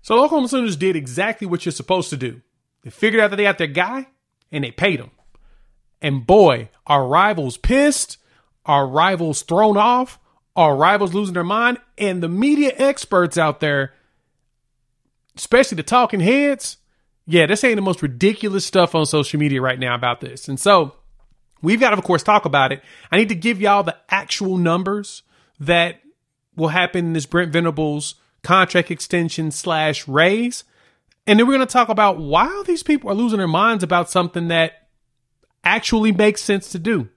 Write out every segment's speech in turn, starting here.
So Oklahoma Sooners did exactly what you're supposed to do. They figured out that they got their guy, and they paid him. And boy, our rivals pissed, our rivals thrown off, our rivals losing their mind, and the media experts out there, especially the talking heads, yeah, they're saying the most ridiculous stuff on social media right now about this. And so we've got to, of course, talk about it. I need to give y'all the actual numbers that will happen in this Brent Venables contract extension / raise. And then we're going to talk about why these people are losing their minds about something that actually makes sense to do.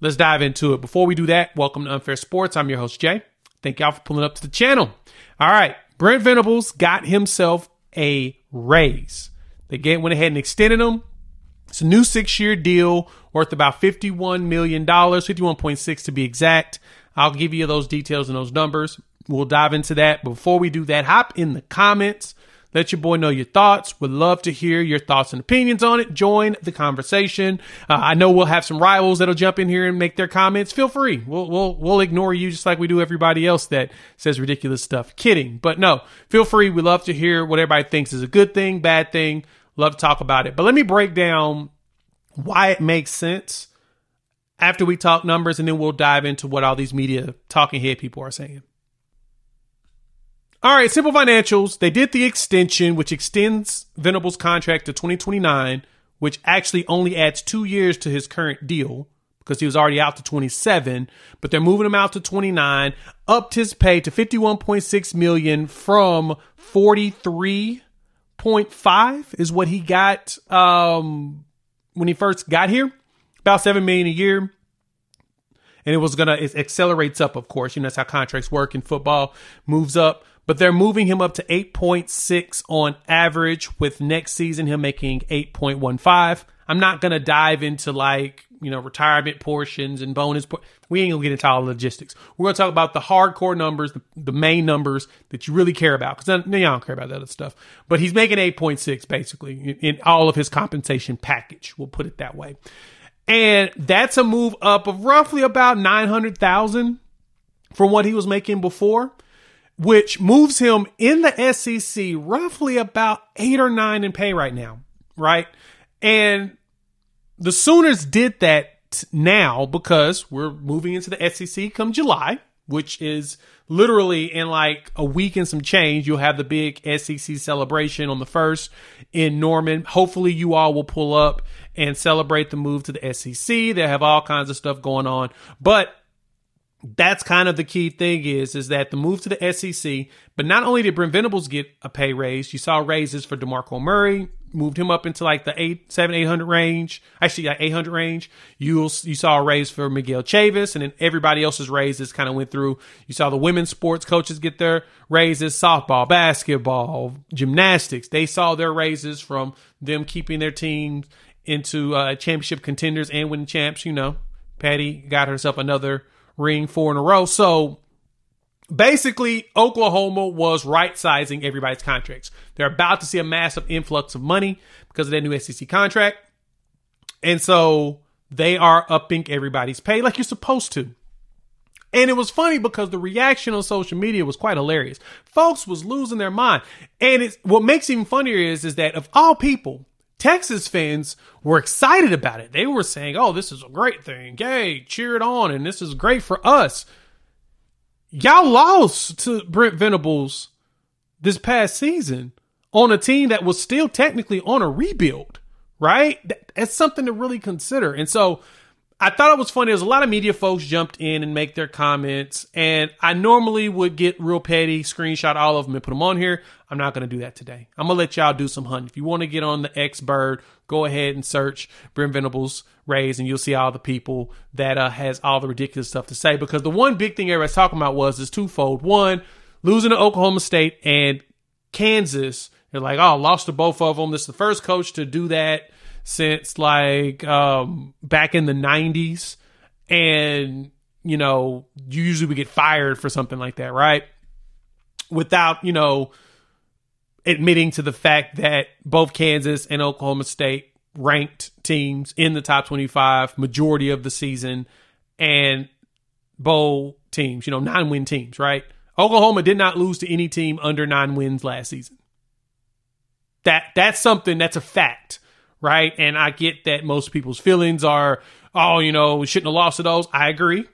Let's dive into it. Before we do that, welcome to Unfair Sports. I'm your host, Jay. Thank y'all for pulling up to the channel. All right. Brent Venables got himself a raise. They went ahead and extended him. It's a new 6-year deal worth about $51 million, 51.6 to be exact. I'll give you those details and those numbers. We'll dive into that. Before we do that, hop in the comments. Let your boy know your thoughts. Would love to hear your thoughts and opinions on it. Join the conversation. I know we'll have some rivals that'll jump in here and make their comments. Feel free. We'll ignore you just like we do everybody else that says ridiculous stuff. Kidding. But no, feel free. We love to hear what everybody thinks is a good thing, bad thing. Love to talk about it. But let me break down why it makes sense after we talk numbers, and then we'll dive into what all these media talking head people are saying. All right, simple financials. They did the extension, which extends Venable's contract to 2029, which actually only adds 2 years to his current deal because he was already out to 27, but they're moving him out to 29, upped his pay to $51.6 million from $43.5 is what he got when he first got here, about $7 million a year. And it accelerates up, of course. You know, that's how contracts work in football, moves up. But they're moving him up to 8.6 on average, with next season him making 8.15. I'm not going to dive into retirement portions and bonus. We ain't going to get into all the logistics. We're going to talk about the hardcore numbers, the main numbers that you really care about, because y'all don't care about that other stuff. But he's making 8.6 basically in all of his compensation package. We'll put it that way. And that's a move up of roughly about $900,000 from what he was making before, which moves him in the SEC roughly about 8 or 9 in pay right now, right? And the Sooners did that now because we're moving into the SEC come July, which is literally in like a week and some change. You'll have the big SEC celebration on the 1st in Norman. Hopefully you all will pull up and celebrate the move to the SEC. They have all kinds of stuff going on, but that's kind of the key thing is that the move to the SEC, but not only did Brent Venables get a pay raise, you saw raises for DeMarco Murray, moved him up into like the 800 range, actually like 800 range. You saw a raise for Miguel Chavis, and then everybody else's raises kind of went through. You saw the women's sports coaches get their raises, softball, basketball, gymnastics. They saw their raises from them keeping their teams into championship contenders and winning champs. You know, Patty got herself another ring 4 in a row. So basically, Oklahoma was right-sizing everybody's contracts. They're about to see a massive influx of money because of their new SEC contract. And so they are upping everybody's pay like you're supposed to. And it was funny because the reaction on social media was quite hilarious. Folks was losing their mind. And what makes it even funnier is that of all people, Texas fans were excited about it. They were saying, oh, this is a great thing. Yay, cheer it on. And this is great for us. Y'all lost to Brent Venables this past season on a team that was still technically on a rebuild, right? That's something to really consider. And so I thought it was funny. There's a lot of media folks jumped in and make their comments. And I normally would get real petty, screenshot all of them and put them on here. I'm not going to do that today. I'm going to let y'all do some hunting. If you want to get on the X-Bird, go ahead and search Brent Venables raise, and you'll see all the people that has all the ridiculous stuff to say. Because the one big thing everybody's talking about is twofold. One, losing to Oklahoma State and Kansas. They're like, oh, lost to both of them. This is the first coach to do that since back in the 90s. And, you usually would get fired for something like that, right? Without, admitting to the fact that both Kansas and Oklahoma State ranked teams in the top 25 majority of the season, and bowl teams, 9-win teams, right? Oklahoma did not lose to any team under 9 wins last season. That's something that's a fact, right? And I get that most people's feelings are, oh, we shouldn't have lost to those. I agree.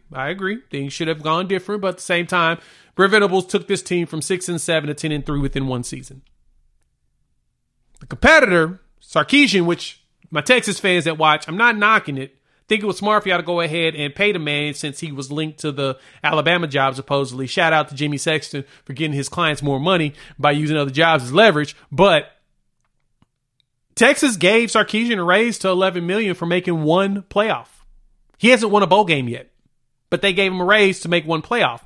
Things should have gone different, but at the same time, Brent Venables took this team from 6-7 to 10-3 within one season. The competitor, Sarkisian, which my Texas fans that watch, I'm not knocking it. I think it was smart for y'all to go ahead and pay the man since he was linked to the Alabama job, supposedly. Shout out to Jimmy Sexton for getting his clients more money by using other jobs as leverage. But Texas gave Sarkisian a raise to $11 million for making one playoff. He hasn't won a bowl game yet, but they gave him a raise to make one playoff.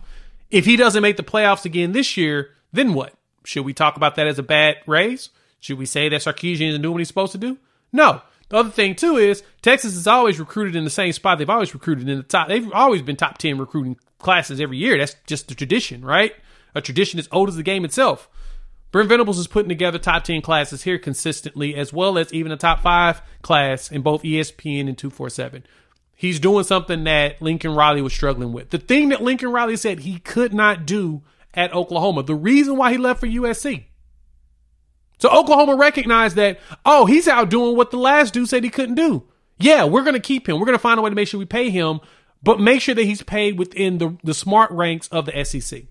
If he doesn't make the playoffs again this year, then what? Should we talk about that as a bad raise? Should we say that Sarkisian isn't doing what he's supposed to do? No. The other thing, too, is Texas has always recruited in the same spot. They've always recruited in the top. They've always been top 10 recruiting classes every year. That's just the tradition, right? A tradition as old as the game itself. Brent Venables is putting together top 10 classes here consistently, as well as even a top 5 class in both ESPN and 247. He's doing something that Lincoln Riley was struggling with. The thing that Lincoln Riley said he could not do at Oklahoma. The reason why he left for USC. So Oklahoma recognized that, oh, he's out doing what the last dude said he couldn't do. Yeah, we're going to keep him. We're going to find a way to make sure we pay him, but make sure that he's paid within the smart ranks of the SEC.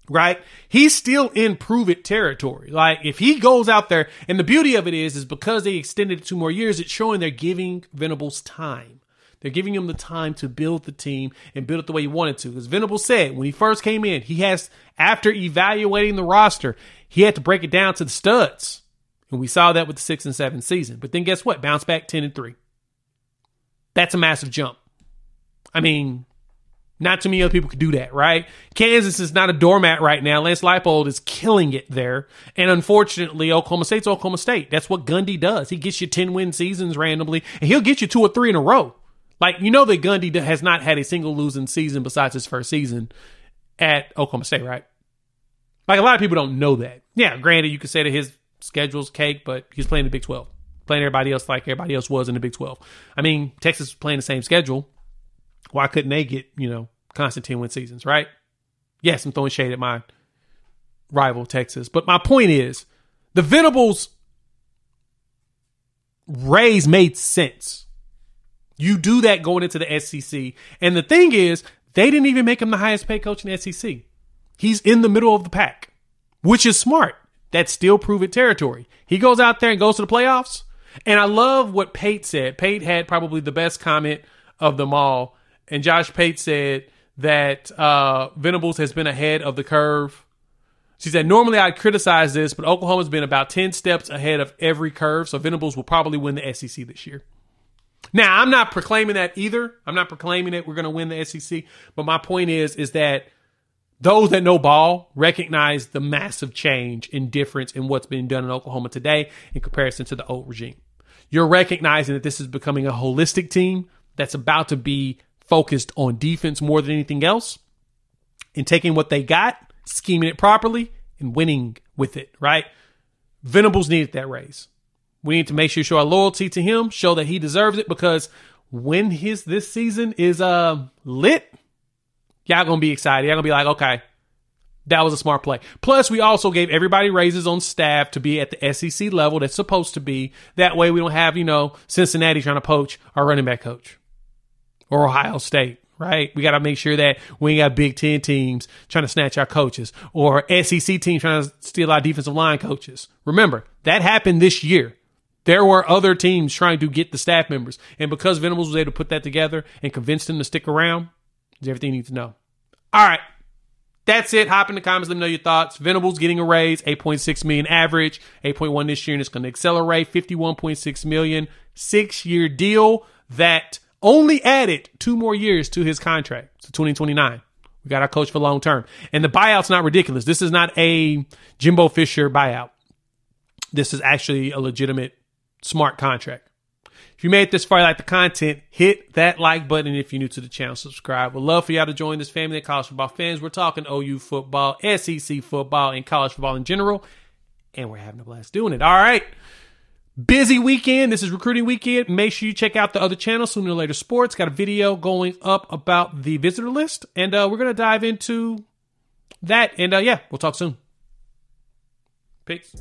Right? He's still in prove it territory. Like, if he goes out there, and the beauty of it is because they extended it 2 more years, it's showing they're giving Venables time. They're giving him the time to build the team and build it the way he wanted to. As Venable said, when he first came in, after evaluating the roster, he had to break it down to the studs. And we saw that with the 6-7 season. But then guess what? Bounce back 10-3. That's a massive jump. I mean, not too many other people could do that, right? Kansas is not a doormat right now. Lance Leipold is killing it there. And unfortunately, Oklahoma State's Oklahoma State. That's what Gundy does. He gets you 10-win seasons randomly, and he'll get you 2 or 3 in a row. Like, that Gundy has not had a single losing season besides his first season at Oklahoma State, right? Like, a lot of people don't know that. Yeah, granted, you could say that his schedule's cake, but he's playing the Big 12. Playing everybody else like everybody else was in the Big 12. I mean, Texas was playing the same schedule. Why couldn't they get, constant 10-win seasons, right? Yes, I'm throwing shade at my rival, Texas. But my point is, the Venables raise made sense. You do that going into the SEC. And the thing is, they didn't even make him the highest paid coach in the SEC. He's in the middle of the pack, which is smart. That's still prove it territory. He goes out there and goes to the playoffs. And I love what Pate said. Pate had probably the best comment of them all. And Josh Pate said that Venables has been ahead of the curve. She said, normally I'd criticize this, but Oklahoma's been about 10 steps ahead of every curve. So Venables will probably win the SEC this year. Now, I'm not proclaiming that either. I'm not proclaiming that we're going to win the SEC. But my point is that those that know ball recognize the massive change and difference in what's being done in Oklahoma today in comparison to the old regime. You're recognizing that this is becoming a holistic team that's about to be focused on defense more than anything else, and taking what they got, scheming it properly, and winning with it, right? Venables needed that raise. We need to make sure we show our loyalty to him, show that he deserves it, because when this season is lit, y'all gonna be excited. Y'all gonna be like, okay, that was a smart play. Plus, we also gave everybody raises on staff to be at the SEC level that's supposed to be. That way we don't have, Cincinnati trying to poach our running back coach or Ohio State, right? We got to make sure that we ain't got Big Ten teams trying to snatch our coaches or SEC teams trying to steal our defensive line coaches. Remember, that happened this year. There were other teams trying to get the staff members. And because Venables was able to put that together and convince them to stick around, is everything you need to know. All right. That's it. Hop in the comments. Let me know your thoughts. Venables getting a raise, $8.6 million average, 8.1 this year, and it's going to accelerate, $51.6 million, 6-year deal that only added 2 more years to his contract to 2029. We got our coach for long term. And the buyout's not ridiculous. This is not a Jimbo Fisher buyout. This is actually a legitimate, smart contract. If you made it this far, like the content, hit that like button. And if you're new to the channel, subscribe. We'd love for y'all to join this family of college football fans. We're talking OU football, SEC football, and college football in general. And we're having a blast doing it. All right. Busy weekend. This is recruiting weekend. Make sure you check out the other channel, Sooner or Later Sports. Got a video going up about the visitor list. And we're going to dive into that. And we'll talk soon. Peace.